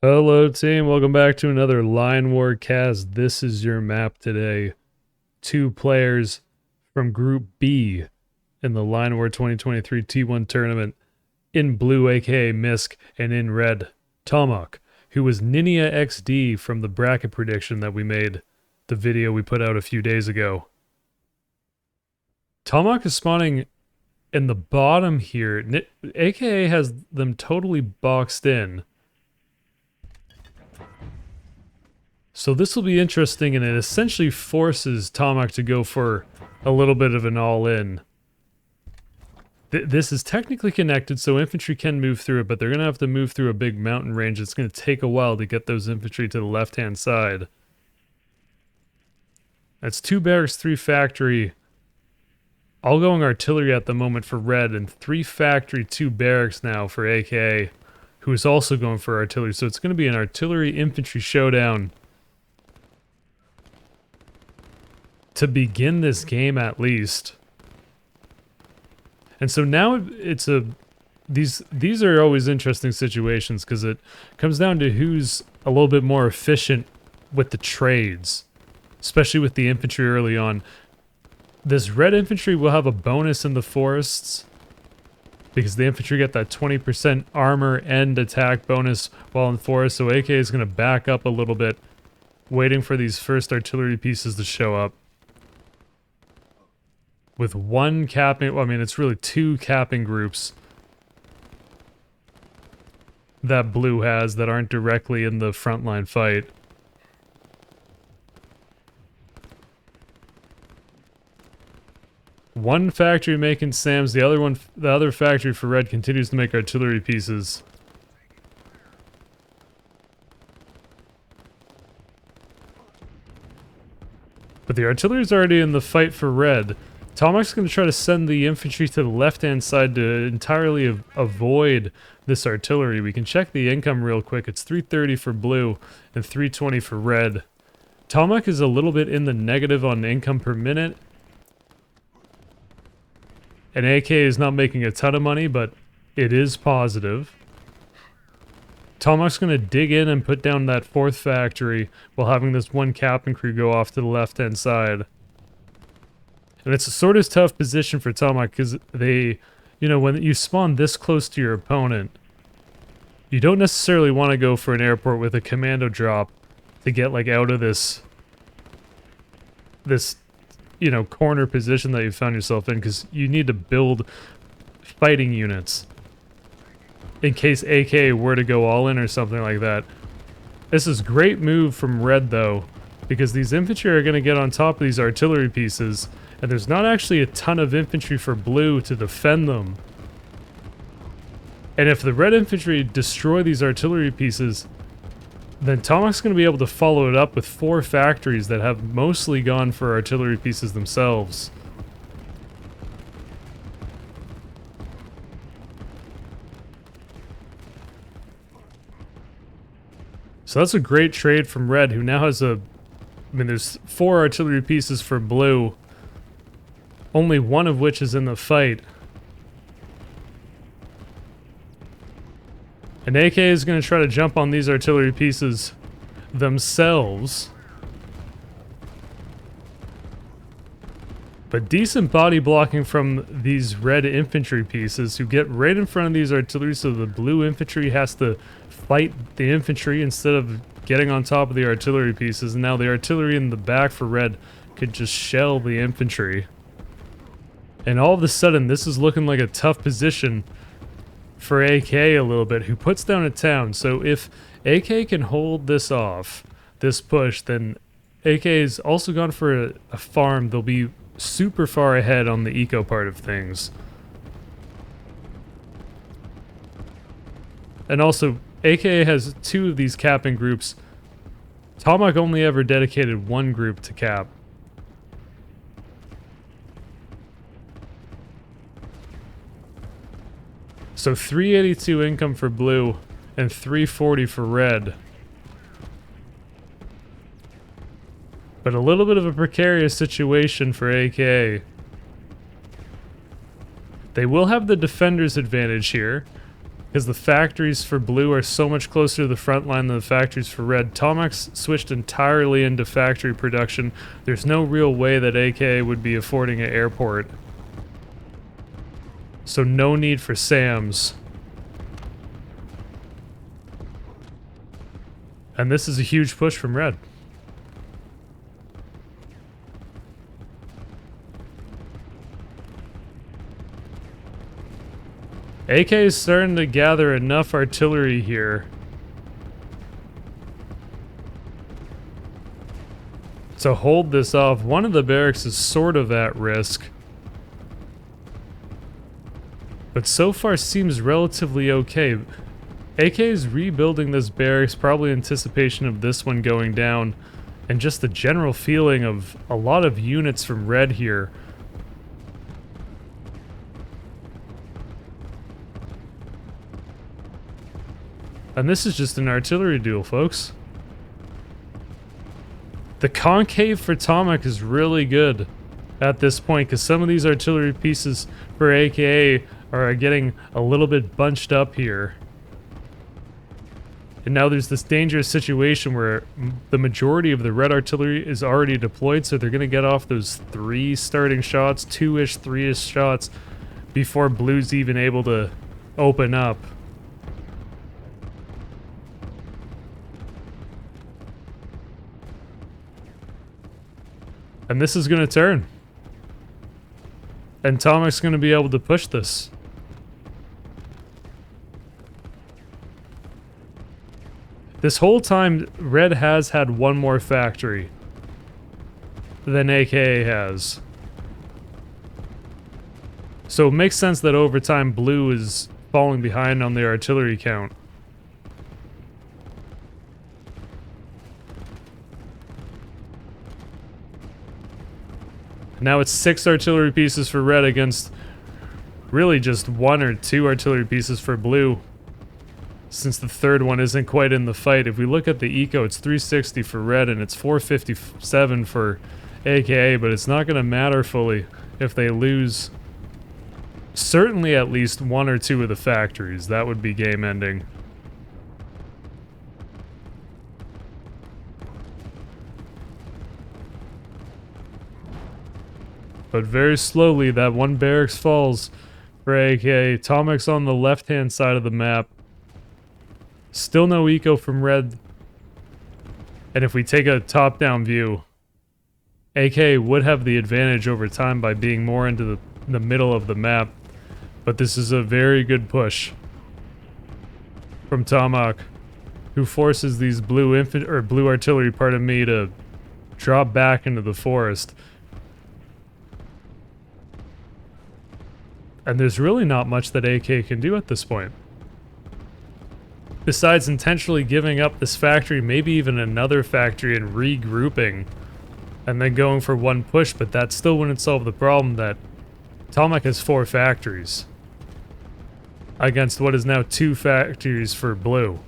Hello team, welcome back to another Line War cast. This is your map today. 2 players from Group B in the Line War 2023 T1 tournament. In blue, aka Misk, and in red, Tomok, who was Ninja XD from the bracket prediction that we made, the video we put out a few days ago. Tomok is spawning in the bottom here. AKA has them totally boxed in. So this will be interesting, and it essentially forces Tomok to go for a little bit of an all-in. This is technically connected, so infantry can move through it, but they're going to have to move through a big mountain range. It's going to take a while to get those infantry to the left-hand side. That's 2 barracks, 3 factory. All going artillery at the moment for red, and 3 factory, 2 barracks now for AK, who is also going for artillery. So it's going to be an artillery-infantry showdown to begin this game, at least. And so now it's these are always interesting situations, because it comes down to who's a little bit more efficient with the trades, especially with the infantry early on. This red infantry will have a bonus in the forests, because the infantry get that 20% armor and attack bonus while in forest, so AK is going to back up a little bit, waiting for these first artillery pieces to show up. With 1 capping, well, I mean, it's really 2 capping groups that blue has that aren't directly in the frontline fight. One factory making SAMs, the other factory for red continues to make artillery pieces. But the artillery is already in the fight for red. Tomok's going to try to send the infantry to the left-hand side to entirely avoid this artillery. We can check the income real quick. It's 330 for blue and 320 for red. Tomok is a little bit in the negative on income per minute. And AK is not making a ton of money, but it is positive. Tomok's going to dig in and put down that 4th factory while having this 1 captain crew go off to the left-hand side. And it's a sort of tough position for Tomok, because they, you know, when you spawn this close to your opponent, you don't necessarily want to go for an airport with a commando drop to get, like, out of this, you know, corner position that you found yourself in, because you need to build fighting units in case AK were to go all in or something like that. This is a great move from red, though, because these infantry are going to get on top of these artillery pieces, and there's not actually a ton of infantry for blue to defend them. And if the red infantry destroy these artillery pieces, then Tomok's going to be able to follow it up with 4 factories that have mostly gone for artillery pieces themselves. So that's a great trade from red, who now has I mean, there's 4 artillery pieces for blue, only 1 of which is in the fight. And AK is going to try to jump on these artillery pieces themselves. But decent body blocking from these red infantry pieces, who get right in front of these artillery, so the blue infantry has to fight the infantry instead of getting on top of the artillery pieces. And now the artillery in the back for red could just shell the infantry. And all of a sudden, this is looking like a tough position for AK a little bit, who puts down a town. So if AK can hold this off, this push, then AK is also gone for a farm. They'll be super far ahead on the eco part of things. And also, AK has 2 of these capping groups. Tomok only ever dedicated 1 group to cap. So 382 income for blue and 340 for red. But a little bit of a precarious situation for AK. They will have the defender's advantage here. because the factories for blue are so much closer to the front line than the factories for red. Tomahawk's switched entirely into factory production. There's no real way that AKA would be affording an airport. So no need for SAMs. And this is a huge push from red. AK is starting to gather enough artillery here to hold this off. One of the barracks is sort of at risk, but so far seems relatively okay. AK is rebuilding this barracks, probably in anticipation of this one going down, and just the general feeling of a lot of units from red here. And this is just an artillery duel, folks. The concave for Tomahawk is really good at this point, because some of these artillery pieces for AKA are getting a little bit bunched up here. And now there's this dangerous situation where the majority of the red artillery is already deployed, so they're going to get off those 3 starting shots, 2-ish, 3-ish shots, before blue's even able to open up. And this is going to turn. And Tomahawk's going to be able to push this. This whole time, red has had one more factory than AKA has. So it makes sense that over time blue is falling behind on the artillery count. Now it's 6 artillery pieces for red against really just 1 or 2 artillery pieces for blue, since the third one isn't quite in the fight. If we look at the eco, it's 360 for red and it's 457 for AKA, but it's not going to matter fully if they lose certainly at least 1 or 2 of the factories. That would be game ending. But very slowly, that one barracks falls for AK. Tomahawk's on the left-hand side of the map. Still no eco from red. And if we take a top-down view, AK would have the advantage over time by being more into the middle of the map. But this is a very good push from Tomahawk, who forces these blue artillery, pardon me, to drop back into the forest. And there's really not much that AK can do at this point. Besides intentionally giving up this factory, maybe even another factory, and regrouping, and then going for one push, but that still wouldn't solve the problem that Tomahawk has 4 factories against what is now 2 factories for blue.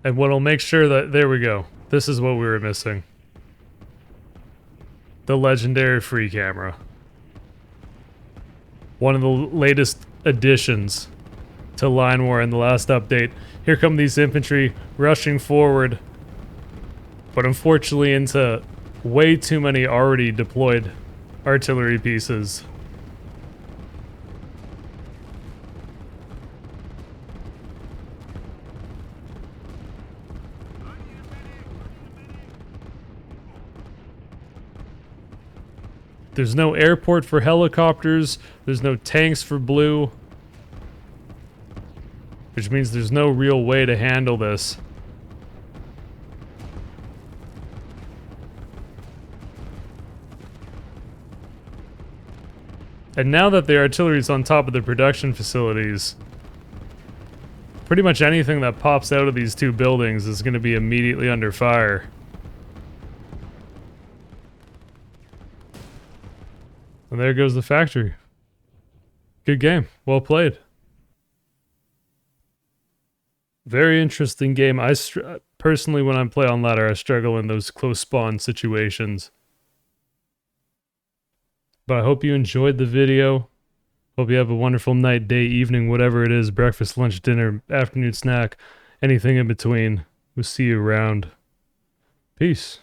And what'll make sure that, there we go. This is what we were missing. The legendary free camera. One of the latest additions to Line War in the last update. Here come these infantry rushing forward, but unfortunately into way too many already deployed artillery pieces. There's no airport for helicopters, there's no tanks for blue, which means there's no real way to handle this. And now that the artillery is on top of the production facilities, pretty much anything that pops out of these 2 buildings is going to be immediately under fire. And there goes the factory. Good game. Well played. Very interesting game. Personally, when I play on ladder, I struggle in those close spawn situations. But I hope you enjoyed the video. Hope you have a wonderful night, day, evening, whatever it is, breakfast, lunch, dinner, afternoon snack, anything in between. We'll see you around. Peace.